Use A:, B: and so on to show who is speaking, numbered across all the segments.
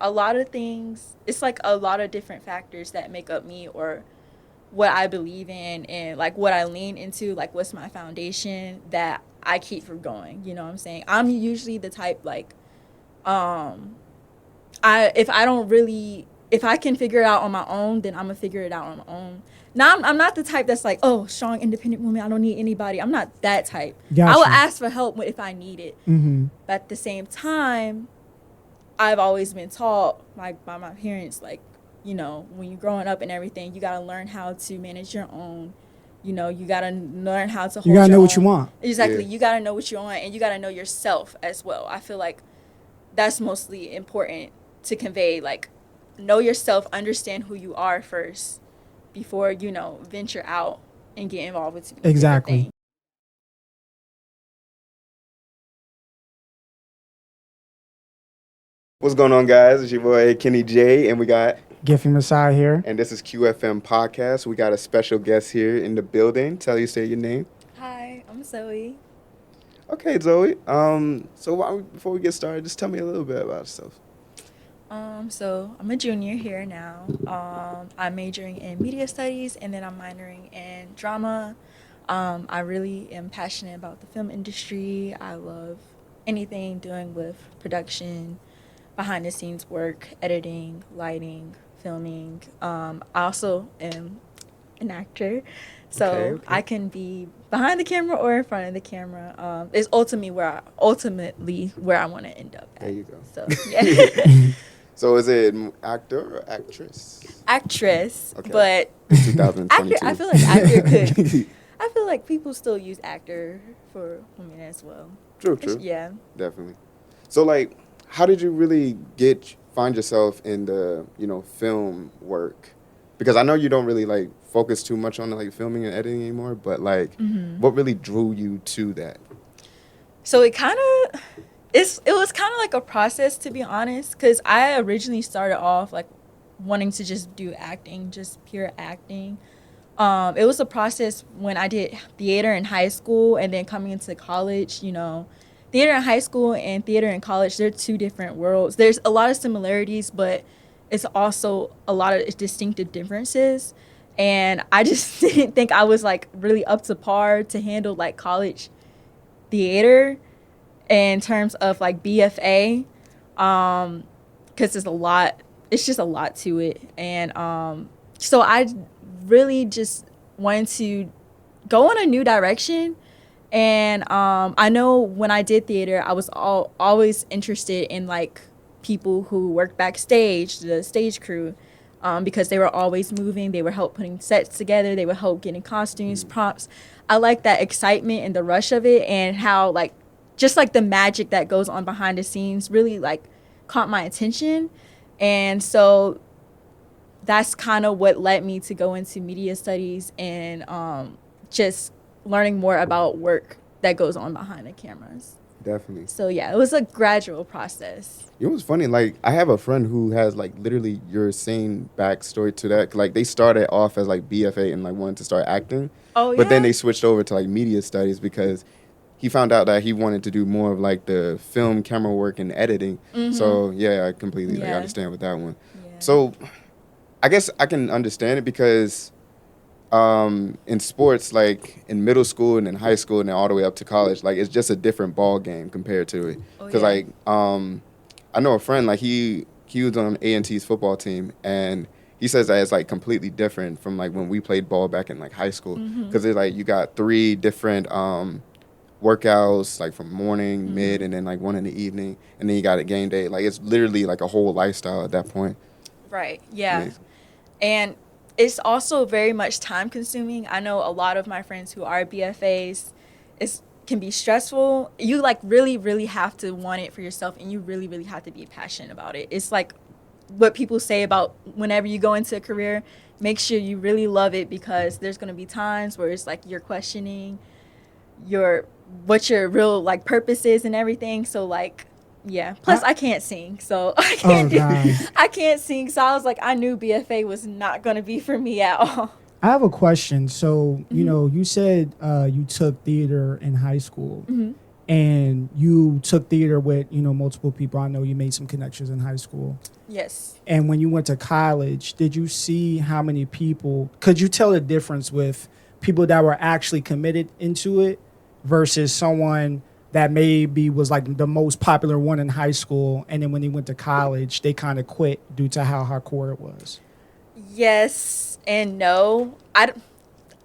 A: A lot of things, it's like a lot of different factors that make up me or what I believe in and like what I lean into, like what's my foundation that I keep from going. You know what I'm saying? I'm usually the type like um if I don't really, if I can figure it out on my own, then I'm gonna figure it out on my own. Now I'm not the type that's like, oh, strong independent woman, I don't need anybody. I'm not that type. I will
B: Gotcha.
A: ask for help if I need it.
B: Mm-hmm.
A: But at the same time, I've always been taught like by my parents, like, you know, when you're growing up and everything, you gotta learn how to manage your own. You know, you gotta learn how to
B: You
A: hold
B: gotta
A: your
B: know
A: own.
B: what you want.
A: Exactly.
C: Yeah.
A: You gotta know what you want, and you gotta know yourself as well. I feel like that's mostly important to convey. Like, know yourself, understand who you are first before, you know, venture out and get involved with different
B: Exactly.
A: things.
C: What's going on, guys? It's your boy Kenny J, and
B: Gifty Messiah here.
C: and this is QFM Podcast. We got a special guest here in the building. Say your name.
A: Hi, I'm Zoie.
C: Okay, Zoe. Before we get started, just tell me a little bit about yourself.
A: So I'm a junior here now. I'm majoring in media studies and then I'm minoring in drama. I really am passionate about the film industry. I love anything doing with production, behind the scenes work, editing, lighting, filming. I also am an actor, so
C: Okay.
A: I can be behind the camera or in front of the camera. It's ultimately where I want to end up at.
C: There you go.
A: So yeah.
C: So is it actor or actress?
A: Actress,
C: Okay.
A: but
C: 2022.
A: actor. I feel like actor could. I feel like people still use actor for women as well.
C: True.
A: Yeah.
C: Definitely. So, like, how did you really find yourself in the, film work? Because I know you don't really, like, focus too much on, like, filming and editing anymore, but, like, what really drew you to that?
A: So it was kind of like a process, to be honest, because I originally started off like wanting to just do acting, just pure acting. It was a process when I did theater in high school and then coming into college, you know. Theater in high school and theater in college, they're two different worlds. There's a lot of similarities, but it's also a lot of distinctive differences. And I just didn't think I was like really up to par to handle like college theater in terms of like BFA, because it's just a lot to it. And so I really just wanted to go in a new direction. And I know when I did theater, I was always interested in like people who work backstage, the stage crew, because they were always moving. They would help putting sets together. They would help getting costumes, props. I like that excitement and the rush of it, and how like just like the magic that goes on behind the scenes really like caught my attention. And so that's kind of what led me to go into media studies and just learning more about work that goes on behind the cameras.
C: Definitely.
A: So yeah, it was a gradual process.
C: It was funny. Like, I have a friend who has, like, literally your same backstory to that. Like, they started off as, like, BFA and, like, wanted to start acting.
A: Oh, yeah?
C: But then they switched over to, like, media studies because he found out that he wanted to do more of, like, the film camera work and editing. So, yeah, I completely like,
A: Yeah.
C: understand with that one.
A: Yeah.
C: So, I guess I can understand it because in sports, like, in middle school and in high school and then all the way up to college, like, it's just a different ball game compared to it.
A: Oh,
C: Because,
A: yeah.
C: like, I know a friend, like, he was on A&T's football team, and he says that it's, like, completely different from, like, when we played ball back in, like, high school. Because it's, like, you got 3 different workouts, like, from morning, mid, and then, like, one in the evening. And then you got a game day. Like, it's literally, like, a whole lifestyle at that point.
A: Right. Yeah.
C: Amazing.
A: And it's also very much time consuming. I know a lot of my friends who are BFAs, it can be stressful. You like really, really have to want it for yourself, and you really, really have to be passionate about it. It's like what people say about whenever you go into a career, make sure you really love it, because there's going to be times where it's like you're questioning what your real like purpose is and everything. So like, yeah. Plus, I can't sing, so I can't sing. So I was like, I knew BFA was not going to be for me at all.
B: I have a question. So, you know, you said you took theater in high school. and you took theater with, multiple people. I know you made some connections in high school.
A: Yes.
B: And when you went to college, did you see how many people, could you tell the difference with people that were actually committed into it versus someone that maybe was like the most popular one in high school, and then when they went to college, they kind of quit due to how hardcore it was?
A: Yes and no. I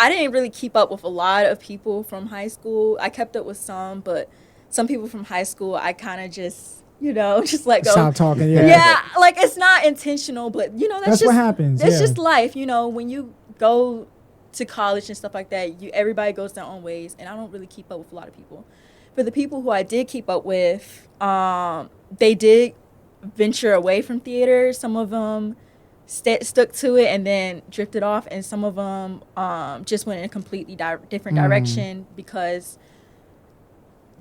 A: didn't really keep up with a lot of people from high school. I kept up with some, but some people from high school, I kind of just, just let go.
B: Stop talking, yeah.
A: Yeah, like it's not intentional, but, that's
B: That's
A: just
B: what happens.
A: It's
B: yeah.
A: just life, when you go to college and stuff like that, everybody goes their own ways, and I don't really keep up with a lot of people. For the people who I did keep up with, they did venture away from theater. Some of them stuck to it and then drifted off, and some of them just went in a completely different direction because,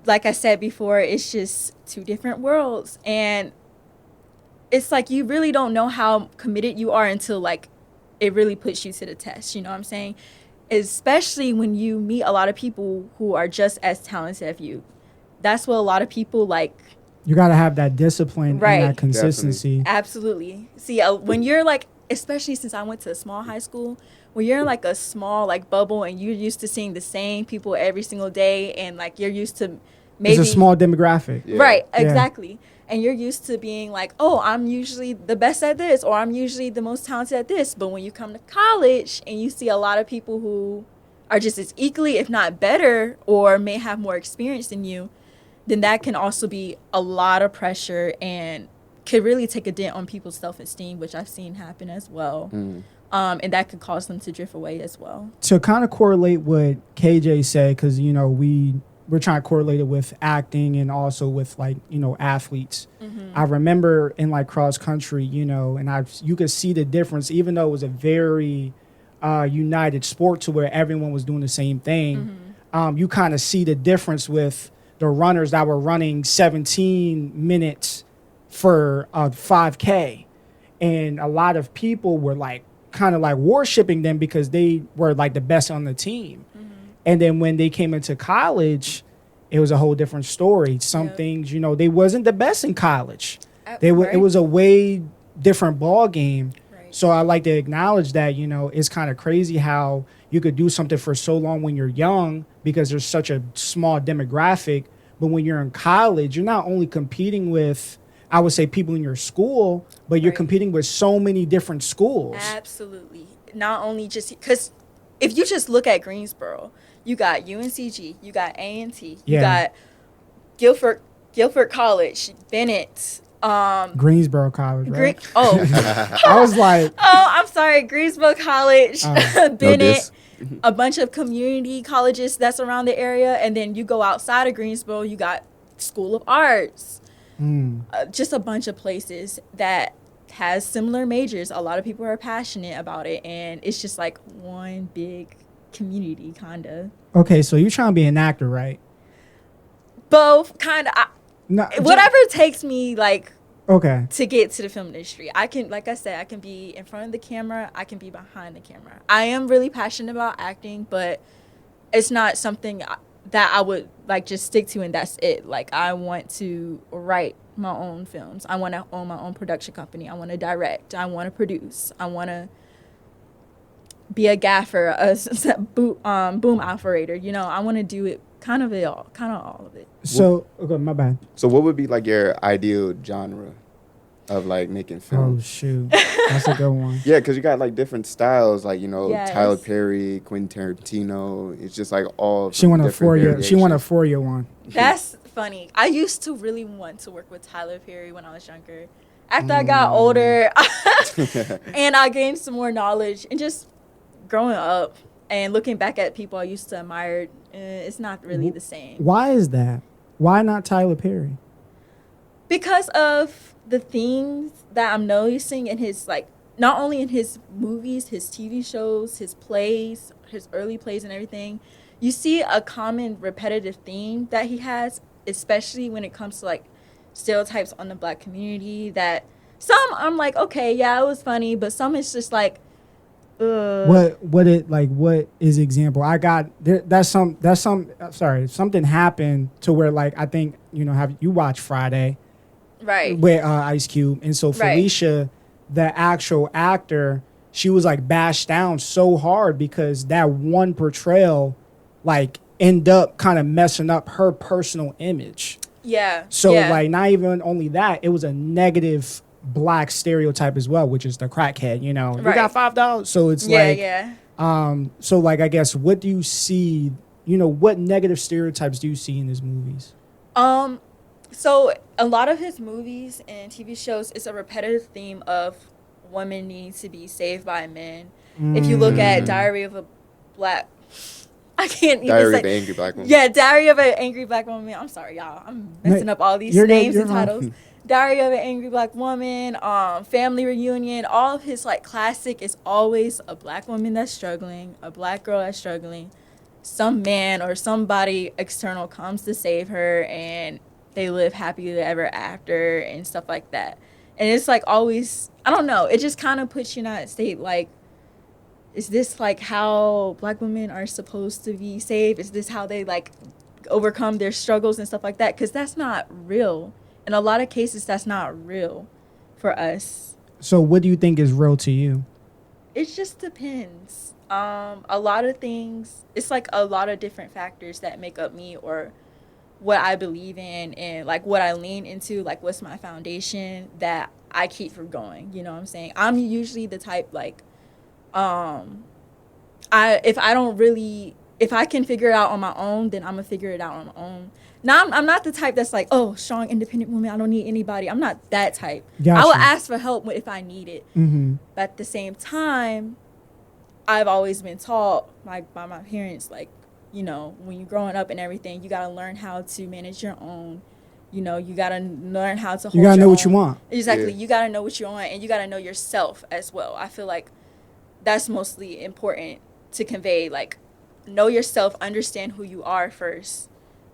A: like I said before, it's just two different worlds, and it's like you really don't know how committed you are until like it really puts you to the test. You know what I'm saying? Especially when you meet a lot of people who are just as talented as you. That's what a lot of people like.
B: You got to have that discipline
A: Right.
B: and that consistency.
A: Definitely. Absolutely. See, when you're like, especially since I went to a small high school, when you're in like a small like bubble and you're used to seeing the same people every single day, and like you're used to maybe
B: it's a small demographic.
C: Yeah.
A: Right,
B: Yeah.
A: exactly. And you're used to being like, oh, I'm usually the best at this, or I'm usually the most talented at this. But when you come to college and you see a lot of people who are just as equally, if not better, or may have more experience than you, then that can also be a lot of pressure and could really take a dent on people's self-esteem, which I've seen happen as well. And that could cause them to drift away as well.
B: To kind of correlate what KJ said, because, we're trying to correlate it with acting and also with like, athletes. I remember in like cross country, and you could see the difference, even though it was a very united sport to where everyone was doing the same thing. You kind of see the difference with the runners that were running 17 minutes for a 5K. And a lot of people were like kind of like worshiping them because they were like the best on the team. And then when they came into college, it was a whole different story. Some things, they wasn't the best in college. It was a way different ball game. Right. So I like to acknowledge that, it's kind of crazy how you could do something for so long when you're young because there's such a small demographic. But when you're in college, you're not only competing with, I would say, people in your school, but you're competing with so many different schools.
A: Absolutely. Not only just because if you just look at Greensboro, you got UNCG, you got A&T, you got Guilford College, Bennett,
B: Greensboro College, right?
A: I
B: was like,
A: I'm sorry, Greensboro College, Bennett,
C: No,
A: a bunch of community colleges that's around the area, and then you go outside of Greensboro, you got School of Arts, just a bunch of places that has similar majors. A lot of people are passionate about it, and it's just like one big community, kind of.
B: Okay, so you're trying to be an actor, right?
A: Both, kind of.
B: No,
A: whatever takes me, like,
B: okay,
A: to get to the film industry. I can, like I said, I can be in front of the camera. I can be behind the camera. I am really passionate about acting, but it's not something that I would, like, just stick to and that's it. Like, I want to write my own films. I want to own my own production company. I want to direct. I want to produce. I want to be a gaffer, a boom operator. I want to do it, kind of all of it.
B: So, okay, my bad.
C: So what would be like your ideal genre of like making film?
B: Oh shoot, that's a good one.
C: Yeah, because you got like different styles, like
A: Yes.
C: Tyler Perry, Quentin Tarantino. It's just like all.
B: She won a
C: different
B: 4-year. She won a
C: variations.
B: 4-year one.
A: That's funny. I used to really want to work with Tyler Perry when I was younger. After I got older and I gained some more knowledge and just growing up and looking back at people I used to admire, it's not really the same.
B: Why is that? Why not Tyler Perry?
A: Because of the things that I'm noticing in his, like, not only in his movies, his TV shows, his plays, his early plays and everything, you see a common repetitive theme that he has, especially when it comes to, like, stereotypes on the Black community that some I'm like, okay, yeah, it was funny, but some it's just like,
B: What is example? I got there, something happened to where like I think have you watched Friday
A: Right.
B: with Ice Cube, and so
A: Right.
B: Felicia, the actual actor, she was like bashed down so hard because that one portrayal like end up kind of messing up her personal image.
A: Yeah.
B: So
A: yeah.
B: like not even only that, it was a negative black stereotype as well, which is the crackhead, you
A: Right.
B: got $5. So it's so like I guess what do you see, what negative stereotypes do you see in his movies?
A: So a lot of his movies and TV shows, it's a repetitive theme of women needing to be saved by men. If you look at Diary of a Black, I can't even
C: Diary
A: say.
C: of an Angry Black Woman.
A: Yeah, Diary of an Angry Black Woman. I'm sorry, y'all. I'm messing up all these names and titles. Diary of an Angry Black Woman, Family Reunion, all of his like classic is always a black woman that's struggling, a black girl that's struggling. Some man or somebody external comes to save her, and they live happily ever after and stuff like that. And it's like always, I don't know, it just kind of puts you in that state like, is this like how black women are supposed to be saved? Is this how they like overcome their struggles and stuff like that? Because that's not real. In a lot of cases, that's not real for us.
B: So what do you think is real to you?
A: It just depends. A lot of things, it's like a lot of different factors that make up me or what I believe in and like what I lean into, like what's my foundation that I keep from going. You know what I'm saying? I'm usually the type like, if I can figure it out on my own, then I'm gonna figure it out on my own. Now, I'm not the type that's like, oh, strong, independent woman, I don't need anybody. I'm not that type.
B: Gotcha.
A: I will ask for help if I need it.
B: Mm-hmm.
A: But at the same time, I've always been taught by my parents, like, when you're growing up and everything, you got to learn how to manage your own. You got to learn how to hold
B: You got to know what
A: own.
B: you want.
A: Exactly.
C: Yeah.
A: You got to know what you want, and you got to know yourself as well. I feel like that's mostly important to convey, like, know yourself, understand who you are first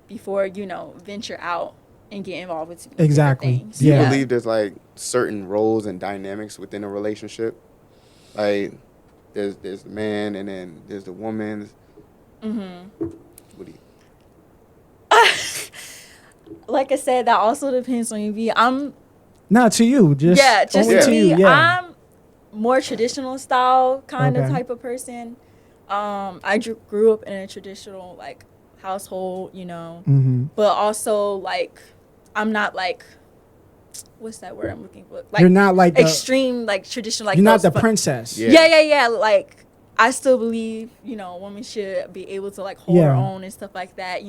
A: before, venture out and get involved with
B: Exactly.
A: things.
C: Do you
B: Yeah.
C: believe there's like certain roles and dynamics within a relationship? Like there's the man and then there's the woman.
A: Mm-hmm.
C: What do you?
A: Like I said, that also depends on you.
B: Not to you, just only
A: to
B: to
A: me,
B: you. Yeah.
A: I'm more traditional style kind of
B: Okay.
A: type of person. I grew up in a traditional like household,
B: Mm-hmm.
A: but also like I'm not like, what's that word I'm looking for? Like
B: You're not like
A: extreme like traditional like
B: you're not
A: those
B: the princess.
C: Yeah.
A: yeah. Like I still believe a woman should be able to like hold her own and stuff like that.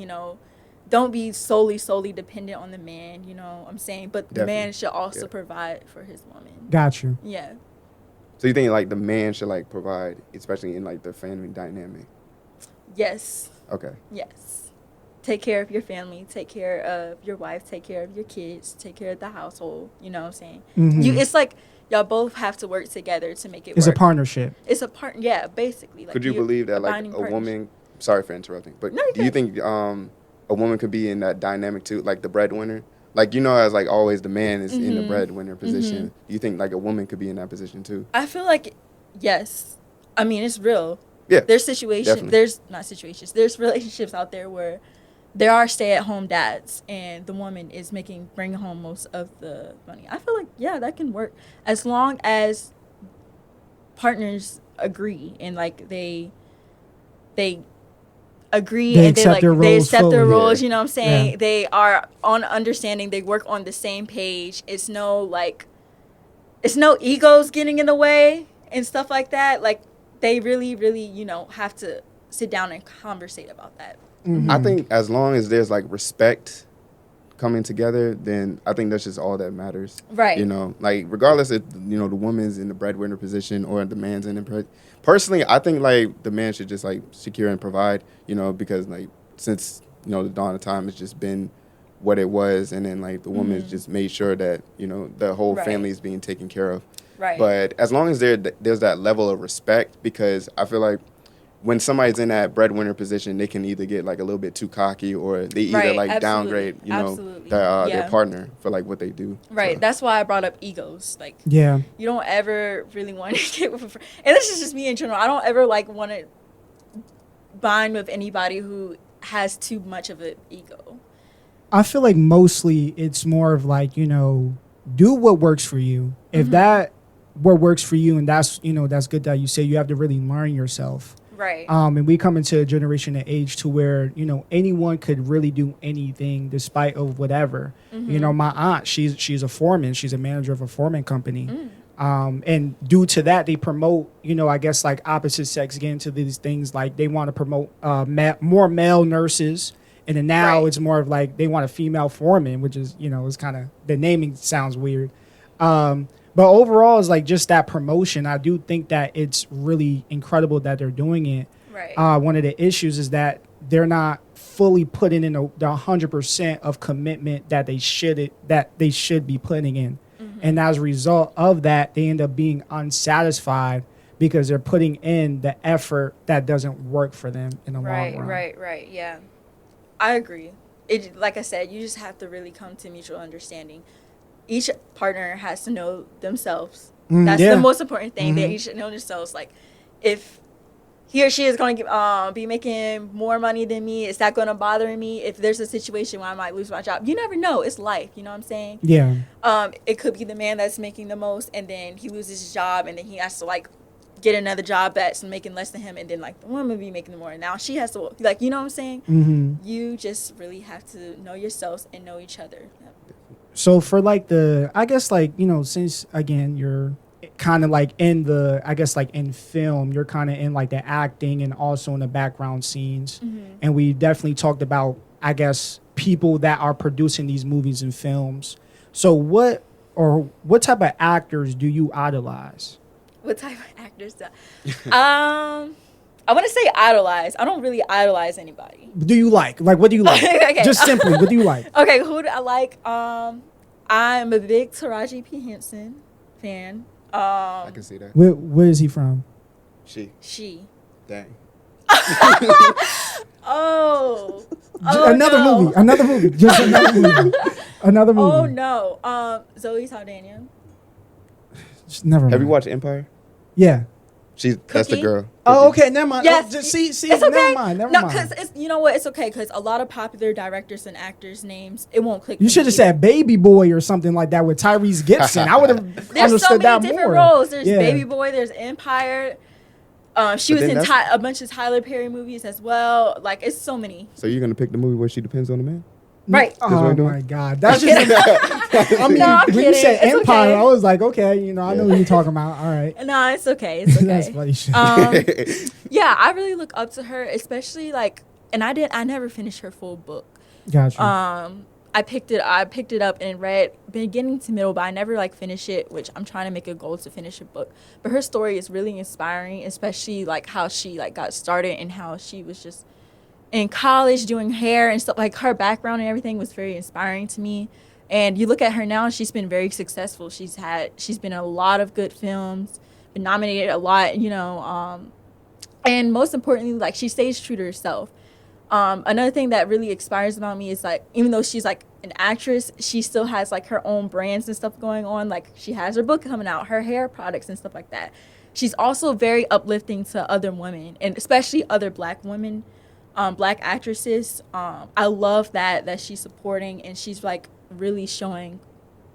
A: Don't be solely dependent on the man. You know what I'm saying? But the man should also provide for his woman.
B: Got you.
A: Yeah.
C: So you think like the man should like provide, especially in like the family dynamic?
A: Yes.
C: Okay.
A: Yes. Take care of your family. Take care of your wife. Take care of your kids. Take care of the household. You know what I'm saying?
B: Mm-hmm.
A: It's like y'all both have to work together to make it
B: It's
A: work.
B: a partnership.
A: It's a part. Yeah, basically. Like
C: Could you believe that like
A: binding
C: a
A: partnership.
C: woman? Sorry for interrupting, but
A: No, you're
C: do you
A: good.
C: think a woman could be in that dynamic too, like the breadwinner? Like as like always the man is in the breadwinner position. Do you think like a woman could be in that position too?
A: I feel like yes. I mean, it's real.
C: Yeah.
A: There's situations.
C: Definitely.
A: There's not situations. There's relationships out there where there are stay-at-home dads, and the woman is bringing home most of the money. I feel like that can work as long as partners agree and like they agree
B: They
A: and they
B: accept
A: like
B: their
A: they
B: roles
A: accept their
B: fully.
A: roles.
C: Yeah.
A: You know what I'm saying?
B: Yeah.
A: They are on understanding. They work on the same page. It's no egos getting in the way and stuff like that. Like they really, really, have to sit down and conversate about that.
B: Mm-hmm.
C: I think as long as there's like respect coming together, then I think that's just all that matters.
A: Right.
C: Like regardless if the woman's in the breadwinner position or the man's in the personally, I think like the man should just like secure and provide, because like since the dawn of time, it's just been what it was, and then like the woman's just made sure that the whole family is being taken care of.
A: Right.
C: But as long as there's that level of respect, because I feel like when somebody's in that breadwinner position, they can either get like a little bit too cocky, or they either
A: Right,
C: like
A: absolutely,
C: downgrade,
A: absolutely.
C: their partner for like what they do.
A: Right.
C: So.
A: That's why I brought up egos. Like,
B: Yeah.
A: you don't ever really want to get with a friend. And this is just me in general. I don't ever like want to bind with anybody who has too much of an ego.
B: I feel like mostly it's more of like, do what works for you. If that what works for you, and that's, that's good that you say, you have to really learn yourself.
A: Right.
B: And we come into a generation and age to where, anyone could really do anything despite of whatever. My aunt, she's a foreman. She's a manager of a foreman company. And due to that, they promote, I guess like opposite sex get into these things. Like they want to promote more male nurses. And then now it's more of like they want a female foreman, which is, it's kind of, the naming sounds weird. But overall, it's like just that promotion. I do think that it's really incredible that they're doing it.
A: Right.
B: One of the issues is that they're not fully putting in the 100% of commitment that they should be putting in. And as a result of that, they end up being unsatisfied because they're putting in the effort that doesn't work for them in the long run.
A: Right. Yeah. I agree. Like I said, you just have to really come to mutual understanding. Each partner has to know themselves. That's the most important thing. They each know themselves. Like, if he or she is going to be making more money than me, is that going to bother me? If there's a situation where I might lose my job, you never know. It's life. You know what I'm saying?
B: Yeah.
A: It could be the man that's making the most, and then he loses his job, and then he has to like get another job that's making less than him, and then like the woman be making more, and now she has to like, you know what I'm saying? You just really have to know yourselves and know each other. Yep.
B: So for like I guess like, since again, you're kind of like in I guess like in film, you're kind of in like the acting and also in the background scenes. And we definitely talked about, I guess, people that are producing these movies and films. So what type of actors do you idolize?
A: What type of actors I want to say idolize. I don't really idolize anybody.
B: Do you like? Like, what do you like?
A: Okay.
B: Just simply, what do you like?
A: Okay, who do I like? I'm a big Taraji P. Henson fan.
C: I can see that.
B: Where is he from?
A: She.
C: Dang.
A: Oh.
B: Another movie. Just another movie. Another movie.
A: Oh, no. Zoe Saldana.
B: Just never mind.
C: Have you watched Empire?
B: Yeah.
C: That's the girl.
B: Oh, okay. Never mind.
A: Yes.
B: See.
A: It's okay.
B: Never mind.
A: No, because you know what? It's okay because a lot of popular directors and actors' names, it won't click.
B: You should have said Baby Boy or something like that with Tyrese Gibson. I would have understood that more. There's so many different
A: roles. There's Baby Boy. There's Empire. She was in a bunch of Tyler Perry movies as well. Like, it's so many.
C: So you're going to pick the movie where she depends on the man?
A: Right.
B: Oh, my God. That's just... I mean,
A: I'm
B: when you said
A: it's
B: Empire,
A: okay.
B: I was like, okay, I know what you're talking about. All right.
A: No, it's okay. It's okay.
B: That's funny shit.
A: Yeah, I really look up to her, especially, like, and I never finished her full book.
B: Gotcha.
A: I picked it up and read beginning to middle, but I never like finished it, which I'm trying to make a goal to finish a book. But her story is really inspiring, especially like how she like got started and how she was just in college doing hair and stuff. Like, her background and everything was very inspiring to me. And you look at her now, she's been very successful. She's been in a lot of good films, been nominated a lot, and most importantly, like, she stays true to herself. Another thing that really inspires about me is, like, even though she's like an actress, she still has like her own brands and stuff going on. Like, she has her book coming out, her hair products and stuff like that. She's also very uplifting to other women, and especially other Black women, Black actresses. I love that she's supporting, and she's like really showing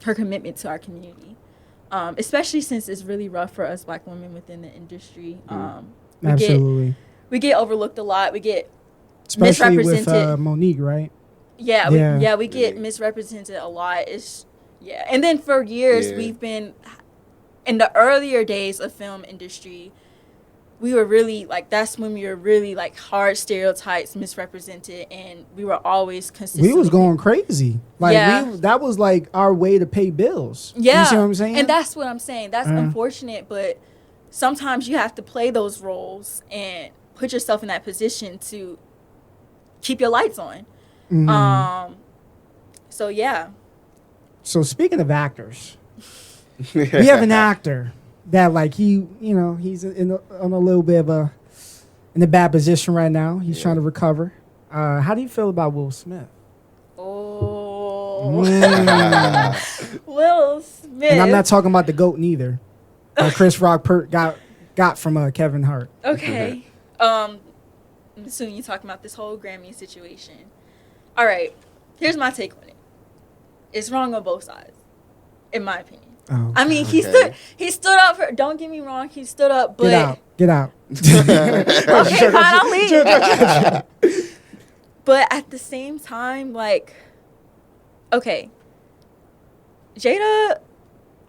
A: her commitment to our community, especially since it's really rough for us Black women within the industry.
B: Absolutely.
A: We get overlooked a lot. We get
B: especially
A: misrepresented.
B: With Monique, right?
A: Yeah, we get misrepresented a lot. And then for years we've been in the earlier days of film industry. We were really like, that's when we were really like hard stereotypes, misrepresented, and we were always consistent.
B: We was going crazy. Like, that was like our way to pay bills.
A: Yeah,
B: you see what I'm saying?
A: And that's what I'm saying. That's unfortunate, but sometimes you have to play those roles and put yourself in that position to keep your lights on.
B: Mm-hmm.
A: So yeah.
B: So speaking of actors, we have an actor that, like, he's on a little bit of in a bad position right now. He's
C: Yeah.
B: trying to recover. How do you feel about Will Smith?
A: Oh,
B: Mm.
A: Will Smith.
B: And I'm not talking about the GOAT neither. Chris Rock got from Kevin Hart.
A: Okay. I'm assuming you're talking about this whole Grammy situation. All right. Here's my take on it. It's wrong on both sides, in my opinion.
B: Oh,
A: I mean,
C: Okay.
A: he stood up for. Don't get me wrong, he stood up, but
B: get out.
A: okay, fine, I'll leave. But at the same time, like, okay, Jada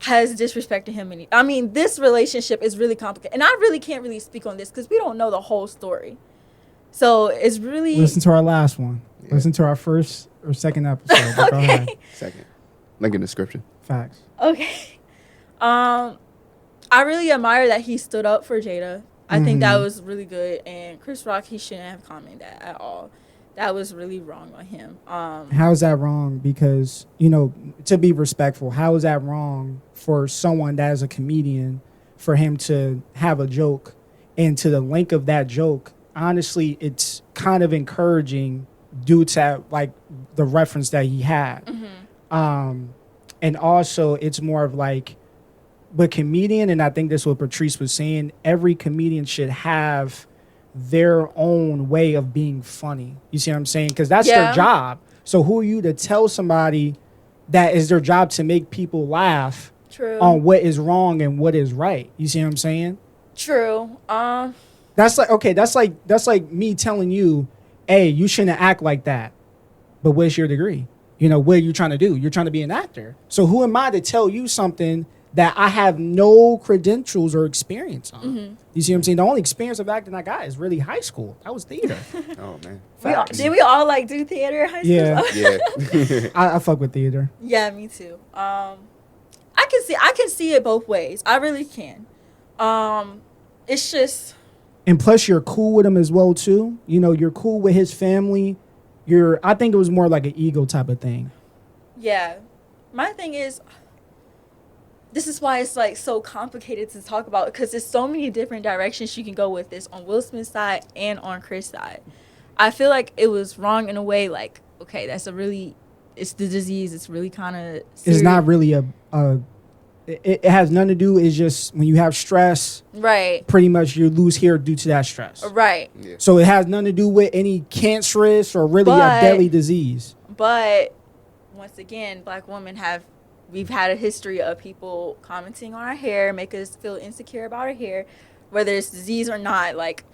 A: has disrespected him. I mean, this relationship is really complicated, and I really can't really speak on this because we don't know the whole story. So it's really
B: Listen to our last one.
C: Yeah.
B: Listen to our first or second episode. But go ahead.
A: okay.
C: Second. Link in the description.
B: Facts.
A: Okay. I really admire that he stood up for Jada. I think that was really good. And Chris Rock, he shouldn't have commented that at all. That was really wrong on him.
B: How is that wrong? Because, to be respectful, how is that wrong for someone that is a comedian for him to have a joke and to the link of that joke? Honestly, it's kind of encouraging due to like the reference that he had. And also it's more of like, but comedian, and I think that's what Patrice was saying, every comedian should have their own way of being funny. You see what I'm saying? Because that's their job. So who are you to tell somebody that is their job to make people laugh
A: True.
B: on what is wrong and what is right? You see what I'm saying?
A: True.
B: That's like, okay, that's like me telling you, hey, you shouldn't act like that. But what's your degree? What are you trying to do? You're trying to be an actor. So who am I to tell you something that I have no credentials or experience on? You see what I'm saying? The only experience of acting I got is really high school. That was theater.
C: Oh man.
A: Did we all like do theater in high school?
B: Yeah.
C: Yeah.
B: I fuck with theater.
A: Yeah, me too. I can see it both ways. I really can. It's just
B: And plus you're cool with him as well too. You're cool with his family. I think it was more like an ego type of thing.
A: yeah. My thing is, this is why it's like so complicated to talk about because there's so many different directions you can go with this on Will Smith's side and on Chris' side. I feel like it was wrong in a way. Like, okay, it's the disease. It's really kind of.
B: It's not really it has nothing to do. It's just when you have stress,
A: right.
B: pretty much you lose hair due to that stress.
A: Right.
C: Yeah.
B: So it has nothing to do with any cancerous or really a deadly disease.
A: But once again, Black women we've had a history of people commenting on our hair, make us feel insecure about our hair, whether it's disease or not. Like,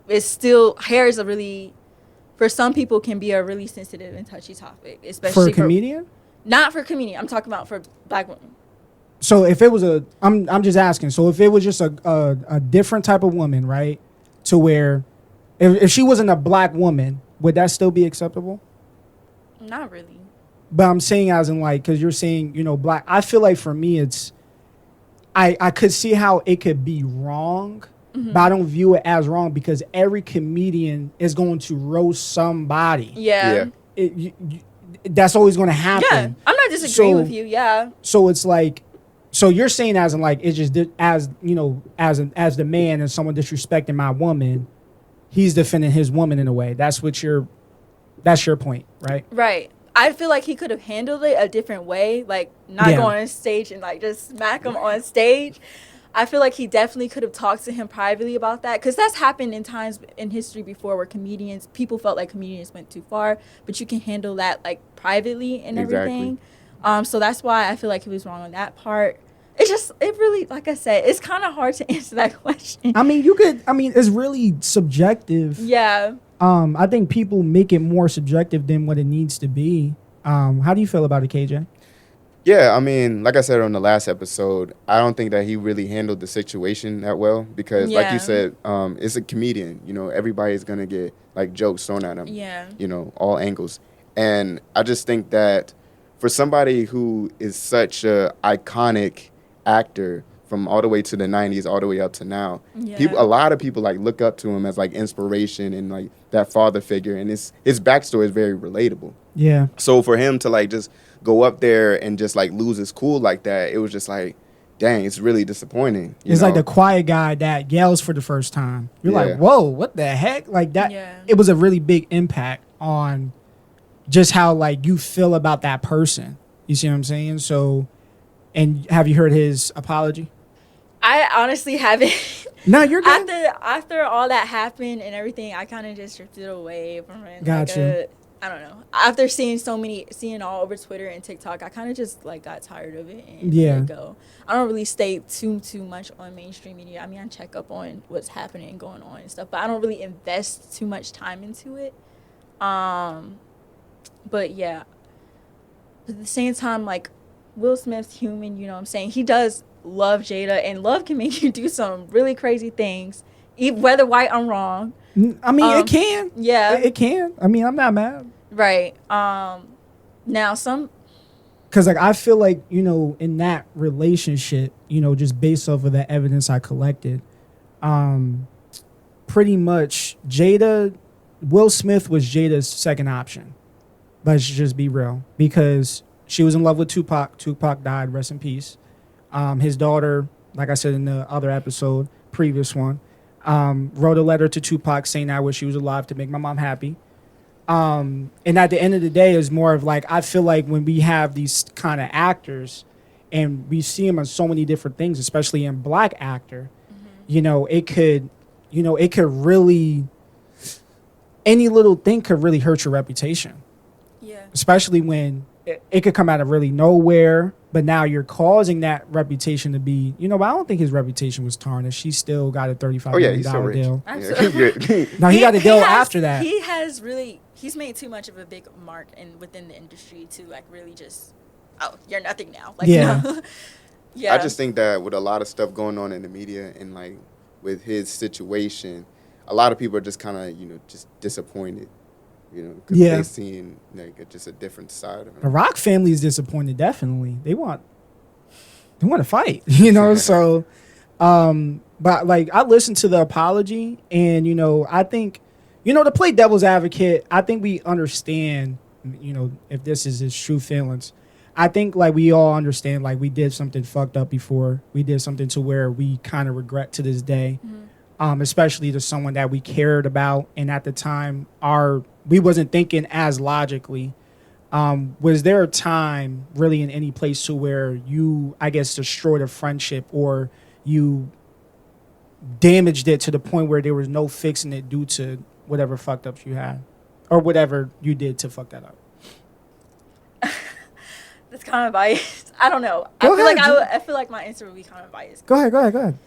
A: it's still, hair is for some people can be a really sensitive and touchy topic, especially
B: For a comedian?
A: Not for comedian. I'm talking about for Black women.
B: So if it was I'm just asking. So if it was just a different type of woman, right? To where, if she wasn't a Black woman, would that still be acceptable?
A: Not really.
B: But I'm saying as in like, because you're saying, Black. I feel like for me, I could see how it could be wrong, but I don't view it as wrong because every comedian is going to roast somebody.
A: Yeah.
B: That's always going to happen.
A: Yeah. I'm not disagreeing with you. Yeah.
B: So it's like, so you're saying as in like, it's just as the man and someone disrespecting my woman, he's defending his woman in a way. That's your point, right?
A: Right. I feel like he could have handled it a different way, like not going on stage and like just smack him on stage. I feel like he definitely could have talked to him privately about that because that's happened in times in history before where people felt like comedians went too far, but you can handle that like privately and everything. So that's why I feel like he was wrong on that part. It really, like I said, it's kind of hard to answer that question.
B: I mean, it's really subjective.
A: Yeah.
B: I think people make it more subjective than what it needs to be. How do you feel about it, KJ?
C: Yeah, I mean, like I said on the last episode, I don't think that he really handled the situation that well because, like you said, it's a comedian. Everybody's going to get, like, jokes thrown at him.
A: Yeah.
C: All angles. And I just think that for somebody who is such a iconic actor from all the way to the 90s, all the way up to now, a lot of people, like, look up to him as, like, inspiration and, like, that father figure. And his backstory is very relatable.
B: Yeah.
C: So for him to, like, just go up there and just, like, lose his cool like that, it was just like, dang, it's really disappointing.
B: It's like the quiet guy that yells for the first time. You're like, whoa, what the heck? Like that.
A: Yeah.
B: It was a really big impact on just how like you feel about that person. You see what I'm saying? So, and have you heard his apology?
A: I honestly haven't.
B: No, you're good.
A: After all that happened and everything, I kind of just drifted away from it.
B: Gotcha.
A: I don't know. After seeing all over Twitter and TikTok, I kind of just like got tired of it and let it go. I don't really stay too much on mainstream media. I mean, I check up on what's happening and going on and stuff, but I don't really invest too much time into it. But yeah, at the same time, like Will Smith's human, you know what I'm saying? He does love Jada, and love can make you do some really crazy things, whether right or wrong.
B: I mean, it can.
A: Yeah.
B: It can. I mean, I'm not mad.
A: Right. Now
B: because like I feel like, you know, in that relationship, you know, just based off of the evidence I collected, pretty much Will Smith was Jada's second option. Let's just be real, because she was in love with Tupac. Tupac died, rest in peace. His daughter, like I said in the other episode, previous one, wrote a letter to Tupac saying I wish she was alive to make my mom happy. And at the end of the day, it's more of like, I feel like when we have these kind of actors and we see them on so many different things, especially in black actor, you know, it could really, any little thing could really hurt your reputation.
A: yeah.
B: Especially when it could come out of really nowhere, but now you're causing that reputation to be, you know, but I don't think his reputation was tarnished. He still got a $35 million deal.
A: Absolutely.
B: No, he got a deal after that.
A: He's made too much of a big mark within the industry to like really just, oh, you're nothing now. Like,
B: yeah.
A: no. Yeah.
C: I just think that with a lot of stuff going on in the media and like with his situation, a lot of people are just kind of, you know, just disappointed, you know, because they've seen like just a different side of him.
B: The Rock family is disappointed, definitely. They want to fight, you know, so, but like I listened to the apology and, you know, I think, you know, to play devil's advocate, I think we understand, you know, if this is his true feelings. I think like we all understand like we did something fucked up before. We did something to where we kind of regret to this day, especially to someone that we cared about. And at the time, we wasn't thinking as logically. Was there a time really in any place to where you, I guess, destroyed a friendship or you damaged it to the point where there was no fixing it due to whatever fucked ups you had or whatever you did to fuck that up?
A: That's kind of biased. I don't know. I feel like my answer would be kind of biased.
B: Go ahead.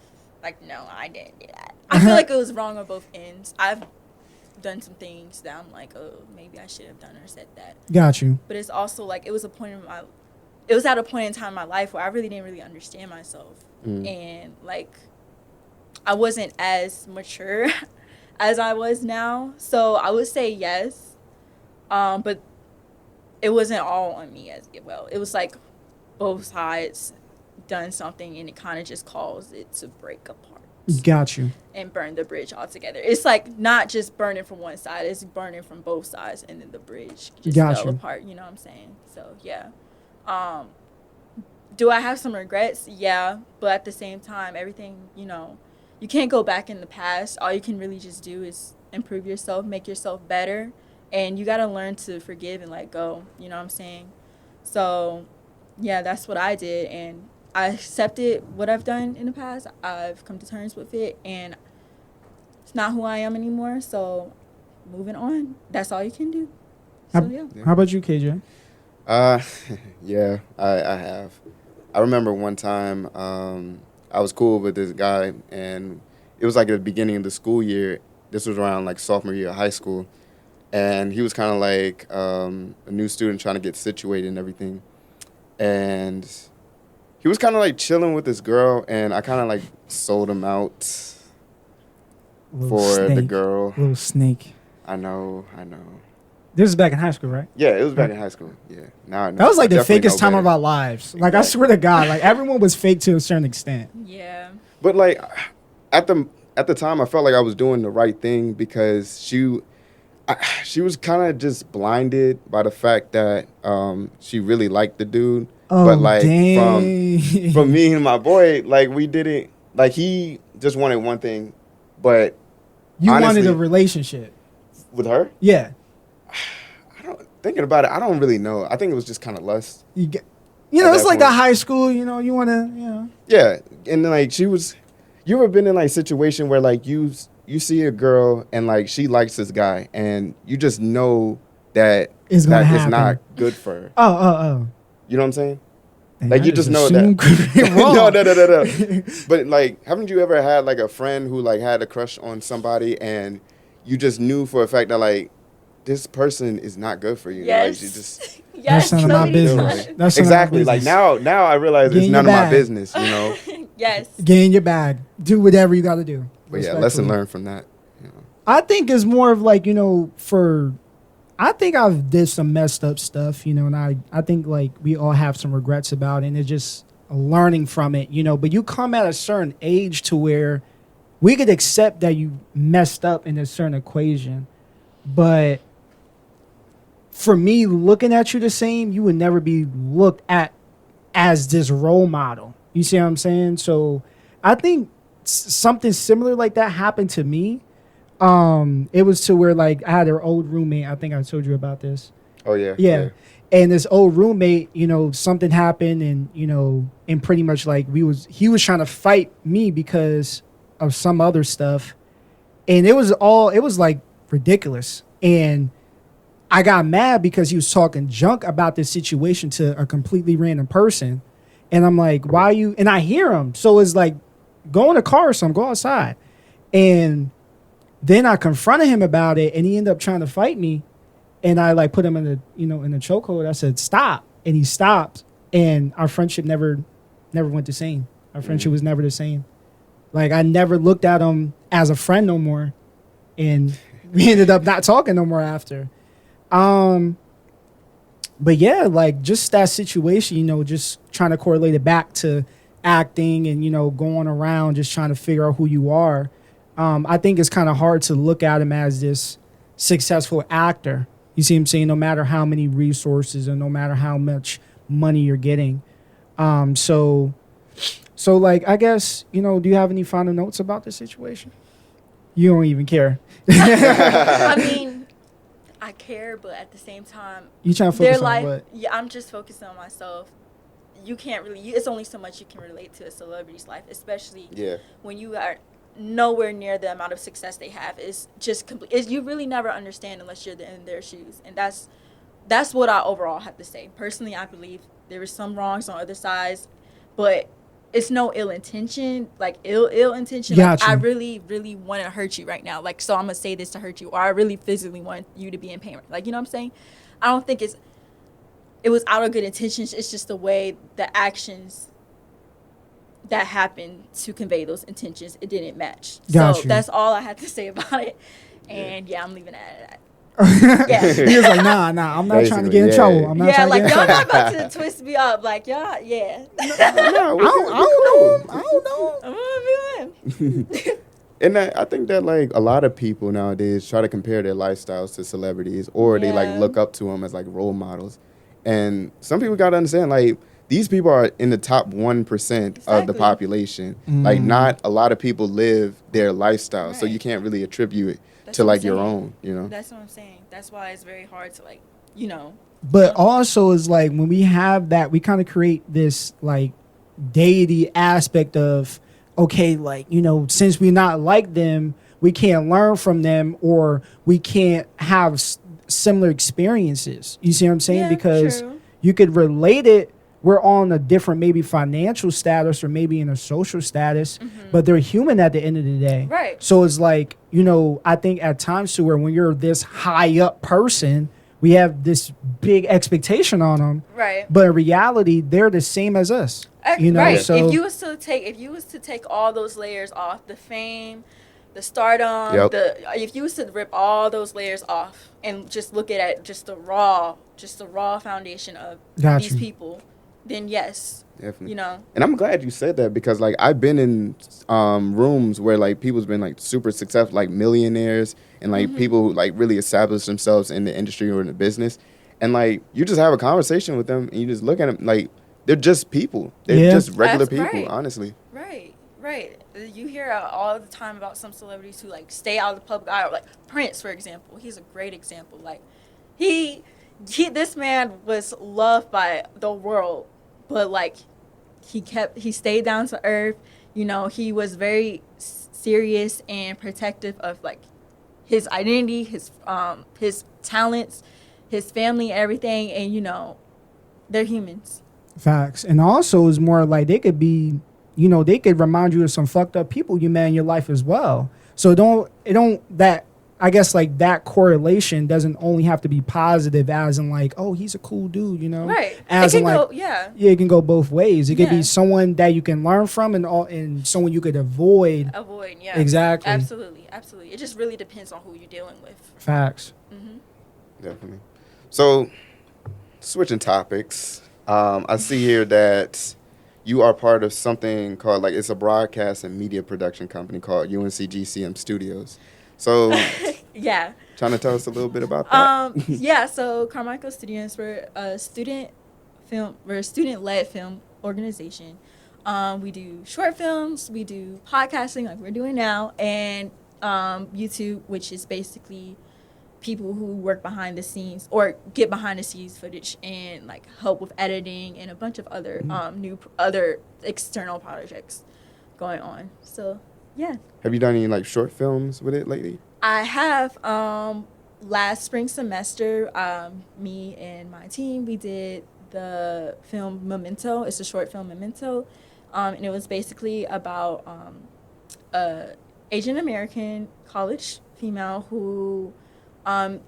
A: Like, no, I didn't do that. I feel like it was wrong on both ends. I've done some things that I'm like, oh, maybe I should have done or said that.
B: Got you.
A: But it's also like it was at a point in time in my life where I really didn't really understand myself, and like I wasn't as mature as I was now. So I would say yes, but it wasn't all on me as well. It was like both sides done something, and it kind of just caused it to break apart.
B: Got you.
A: And burn the bridge altogether. It's like not just burning from one side, it's burning from both sides, and then the bridge just fell apart. You know what I'm saying? So yeah. Do I have some regrets? Yeah, but at the same time, everything, you know, you can't go back in the past. All you can really just do is improve yourself, make yourself better, and you got to learn to forgive and let go. You know what I'm saying? So yeah, that's what I did, and I accepted what I've done in the past. I've come to terms with it, and it's not who I am anymore. So moving on, that's all you can do. So yeah.
B: How about you, KJ?
C: Yeah, I have. I remember one time I was cool with this guy, and it was like at the beginning of the school year. This was around like sophomore year of high school, and he was kind of like a new student trying to get situated and everything, and he was kind of like chilling with this girl, and I kind of like sold him out for the girl.
B: Little snake.
C: I know.
B: This is back in high school, right?
C: Yeah, it was back in high school. Yeah. Now I know.
B: That was like the
C: Definitely
B: fakest time of our lives. Like, I swear to God, like everyone was fake to a certain extent.
A: Yeah.
C: But like at the time, I felt like I was doing the right thing because she was kind of just blinded by the fact that she really liked the dude,
B: Oh,
C: but like
B: dang.
C: from me and my boy, like we didn't like he just wanted one thing, but
B: You
C: honestly,
B: wanted a relationship.
C: with her.
B: Yeah.
C: Thinking about it, I don't really know. I think it was just kind of lust.
B: You
C: At
B: know, it's
C: that
B: like
C: point.
B: the high school, you know, you want to, you know.
C: Yeah, and then like you ever been in like situation where like you see a girl and like she likes this guy and you just know that
B: It's gonna
C: that is
B: happen.
C: not good for her.
B: Oh.
C: You know what I'm saying?
B: Dang,
C: Like
B: I
C: you just know
B: assumed
C: that.
B: wrong.
C: No. But like, haven't you ever had like a friend who like had a crush on somebody and you just knew for a fact that like this person is not good for you?
A: Yes.
C: Like, you just
A: Yes.
B: That's none of my
A: so many
B: business.
A: times.
B: That's
C: exactly.
B: none of my
C: Like
B: business.
C: now I realize
B: Get
C: it's
B: in
C: none
B: your
C: of my
B: bag.
C: business. You know.
A: Yes.
B: Get in your bag. Do whatever you got to do.
C: But yeah, lesson
B: Respectfully.
C: learned from that. You know.
B: I think it's more of like, you know, I think I've did some messed up stuff, you know, and I think like we all have some regrets about it, and it's just learning from it, you know. But you come at a certain age to where we could accept that you messed up in a certain equation, but for me, looking at you the same, you would never be looked at as this role model. You see what I'm saying? So I think something similar like that happened to me. It was to where like I had an old roommate. I think I told you about this.
C: Oh yeah.
B: Yeah. And this old roommate, you know, something happened, and you know, and pretty much like he was trying to fight me because of some other stuff, and it was like ridiculous. And I got mad because he was talking junk about this situation to a completely random person, and I'm like, why you? And I hear him, so it's like, go in the car or something, go outside, and then I confronted him about it, and he ended up trying to fight me. And I like put him in the chokehold. I said, stop. And he stopped. And our friendship never went the same. Our friendship was never the same. Like I never looked at him as a friend no more. And we ended up not talking no more after. But yeah, like just that situation, you know, just trying to correlate it back to acting and, you know, going around just trying to figure out who you are. I think it's kind of hard to look at him as this successful actor. You see what I'm saying? No matter how many resources and no matter how much money you're getting. So like, I guess, you know, do you have any final notes about this situation? You don't even care.
A: I mean, I care, but at the same time,
B: You trying to
A: their
B: focus on
A: life.
B: what?
A: Yeah, I'm just focusing on myself. You can't really. It's only so much you can relate to a celebrity's life, especially when you are nowhere near the amount of success they have. Is just complete. You really never understand unless you're in their shoes, and that's what I overall have to say. Personally, I believe there is some wrongs on other sides, but it's no ill intention, like ill intention. Like, I really, really want to hurt you right now. Like, so I'm gonna say this to hurt you, or I really physically want you to be in pain. Like, you know what I'm saying? I don't think it was out of good intentions. It's just the way the actions that happened to convey those intentions, it didn't match. So that's all I had to say about it. And yeah, I'm leaving it at that. Yeah.
B: He was like, nah, I'm not trying to get in trouble. I'm not trying to get in
A: y'all
B: trouble.
A: not about to twist me up. Like, y'all, yeah.
B: I don't know.
A: I'm gonna be in.
C: And I think that like a lot of people nowadays try to compare their lifestyles to celebrities, or they like look up to them as like role models. And some people got to understand, like, these people are in the top 1% of the population. Like, not a lot of people live their lifestyle, so you can't really attribute it to like your own, you know?
A: That's what I'm saying. That's why it's very hard to, like, you know.
B: But also is like when we have that, we kind of create this like deity aspect of, okay, like, you know, since we're not like them, we can't learn from them, or we can't have similar experiences. You see what I'm saying?
A: Yeah,
B: because
A: true.
B: You could relate it. We're on a different maybe financial status or maybe in a social status, but they're human at the end of the day.
A: Right.
B: So it's like, you know, I think at times to where when you're this high up person, we have this big expectation on them.
A: Right.
B: But in reality, they're the same as us. You know,
A: right.
B: so
A: if you was to take all those layers off, the fame, the stardom, if you was to rip all those layers off and just look at just the raw foundation of these people, then yes,
C: definitely.
A: You know.
C: And I'm glad you said that, because like I've been in rooms where like people's been like super successful, like millionaires, and like people who like really establish themselves in the industry or in the business, and like you just have a conversation with them and you just look at them like they're just people. They're just regular
A: That's
C: people,
A: right.
C: honestly.
A: Right. You hear all the time about some celebrities who like stay out of the public eye. Like Prince, for example, he's a great example. Like he this man was loved by the world, but like he stayed down to earth. You know, he was very serious and protective of like his identity, his talents, his family, everything, and you know, they're humans.
B: Facts. And also it's more like they could be, you know, they could remind you of some fucked up people you met in your life as well. So I guess like that correlation doesn't only have to be positive as in like, oh, he's a cool dude, you know?
A: Right.
B: As
A: it
B: in
A: can
B: like,
A: go, yeah.
B: Yeah, it can go both ways. It could
A: Yeah.
B: be someone that you can learn from and someone you could avoid.
A: Yeah.
B: Exactly.
A: Absolutely. It just really depends on who you're dealing with.
B: Facts.
C: Definitely. So, switching topics, I see here that you are part of something called, like, it's a broadcast and media production company called UNCGCM Studios. So,
A: Yeah.
C: trying to tell us a little bit about that?
A: Yeah, so Carmichael Studios, we're a student-led film organization. We do short films, we do podcasting like we're doing now, and YouTube, which is basically people who work behind the scenes or get behind the scenes footage and like help with editing and a bunch of other other external projects going on. So yeah.
C: Have you done any like short films with it lately?
A: I have last spring semester, me and my team, we did the film Memento. It's a short film, Memento, and it was basically about a Asian American college female who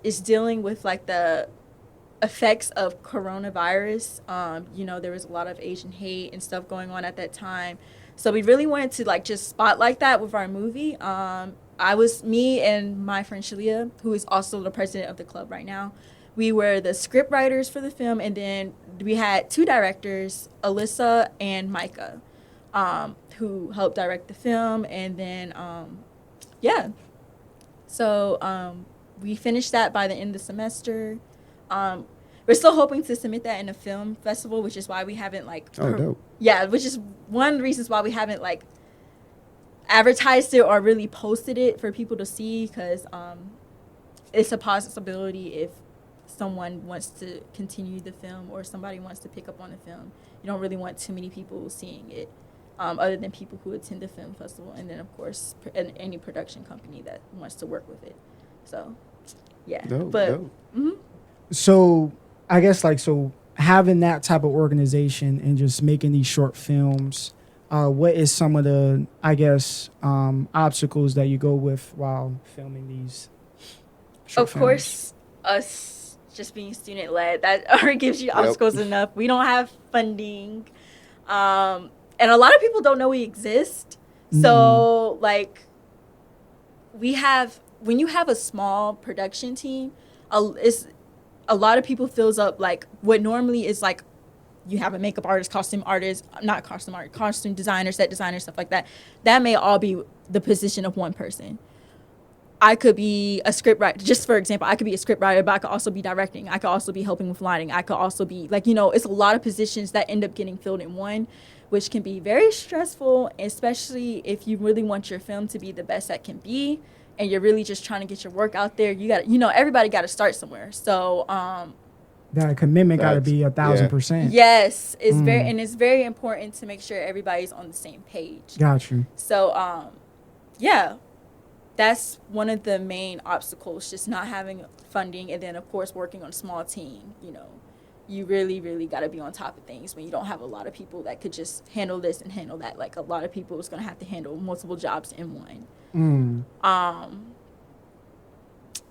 A: is dealing with like the effects of coronavirus. You know, there was a lot of Asian hate and stuff going on at that time. So we really wanted to like just spotlight that with our movie. Me and my friend Shalia, who is also the president of the club right now, we were the script writers for the film, and then we had two directors, Alyssa and Micah, who helped direct the film, and then So we finished that by the end of the semester. We're still hoping to submit that in a film festival, which is why we haven't like.
C: Dope.
A: Yeah, which is one of the reasons why we haven't like advertised it or really posted it for people to see, because it's a possibility if someone wants to continue the film or somebody wants to pick up on the film. You don't really want too many people seeing it, other than people who attend the film festival, and then of course any production company that wants to work with it. So yeah.
C: Dope.
B: So I guess like, so having that type of organization and just making these short films, what is some of the, I guess, obstacles that you go with while filming these short
A: Of
B: films?
A: course, us just being student-led, that already gives you obstacles enough. We don't have funding. And a lot of people don't know we exist. So, like, when you have a small production team, a lot of people fills up, like, what normally is, like, you have a makeup artist, costume designer, set designer, stuff like that. That may all be the position of one person. I could be a script writer. Just for example, I could be a script writer, but I could also be directing. I could also be helping with lighting. I could also be, like, you know, it's a lot of positions that end up getting filled in one, which can be very stressful, especially if you really want your film to be the best that can be, and you're really just trying to get your work out there. You got, you know, everybody got to start somewhere. So,
B: that commitment got to be 1,000%.
A: yes, it's very important to make sure everybody's on the same page.
B: Got you.
A: So, yeah, that's one of the main obstacles, just not having funding, and then of course working on a small team. You know, you really, really got to be on top of things when you don't have a lot of people that could just handle this and handle that. Like, a lot of people is going to have to handle multiple jobs in one.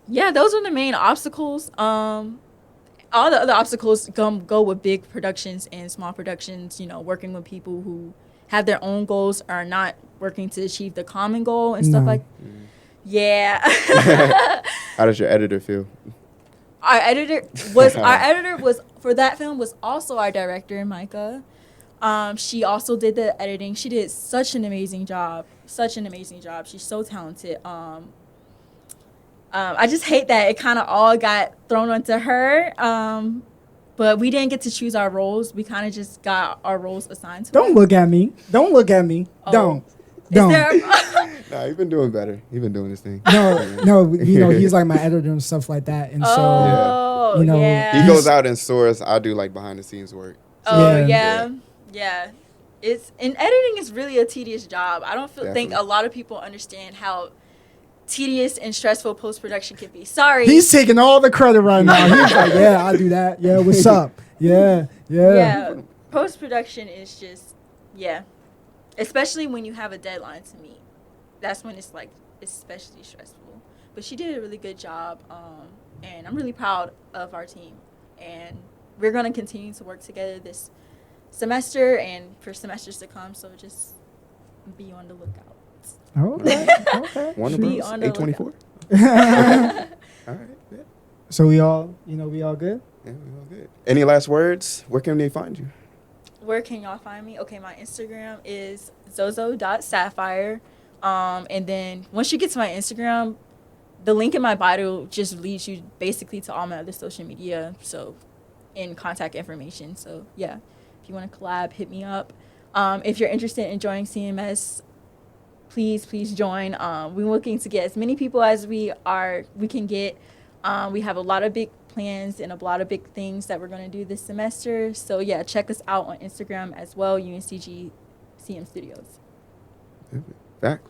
A: Yeah, those are the main obstacles. All the other obstacles go with big productions and small productions, you know, working with people who have their own goals, are not working to achieve the common goal and stuff like yeah.
C: How does your editor feel?
A: Our editor was for that film was also our director, Micah. She also did the editing. She did such an amazing job. She's so talented. I just hate that it kind of all got thrown onto her. but we didn't get to choose our roles. We kind of just got our roles assigned to us.
B: Don't look at me. Don't look at me.
A: Oh.
B: Don't.
A: Is
B: Don't.
C: Nah, you've been doing better. You've been doing this thing.
B: No, he's like my editor and stuff like that. And
A: Oh,
B: you know,
A: yeah.
C: He goes out and source. I do like behind the scenes work.
A: Oh,
B: Yeah.
A: yeah. It's and editing is really a tedious job. I don't think
C: Definitely.
A: a lot of people understand how tedious and stressful post-production can be. Sorry.
B: he's taking all the credit right now. He's like, yeah, I do that. Yeah, what's up? Yeah.
A: Yeah. Post-production is just, yeah. Especially when you have a deadline to meet. That's when it's like especially stressful. But she did a really good job, and I'm really proud of our team. And we're going to continue to work together this semester and for semesters to come. So just be on the lookout.
B: Okay.
C: Warner
A: Be
C: Bros.
A: on the
C: A24.
A: lookout.
C: All right. Yeah.
B: So we all good?
C: Yeah, we all good. Any last words? Where can they find you?
A: Where can y'all find me? Okay, my Instagram is zozo.sapphire. And then once you get to my Instagram, the link in my bio just leads you basically to all my other social media. So, and contact information. So, yeah, if you want to collab, hit me up. If you're interested in joining CMS, please join. We're looking to get as many people as we can get. We have a lot of big plans and a lot of big things that we're going to do this semester. So, yeah, check us out on Instagram as well, UNCG CM Studios.
C: Back.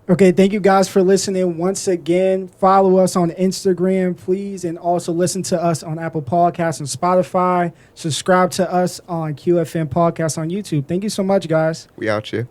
B: Okay, thank you guys for listening once again. Follow us on Instagram, please, and also listen to us on Apple Podcasts and Spotify. Subscribe to us on QFM Podcast on YouTube. Thank you so much, guys.
C: We out here.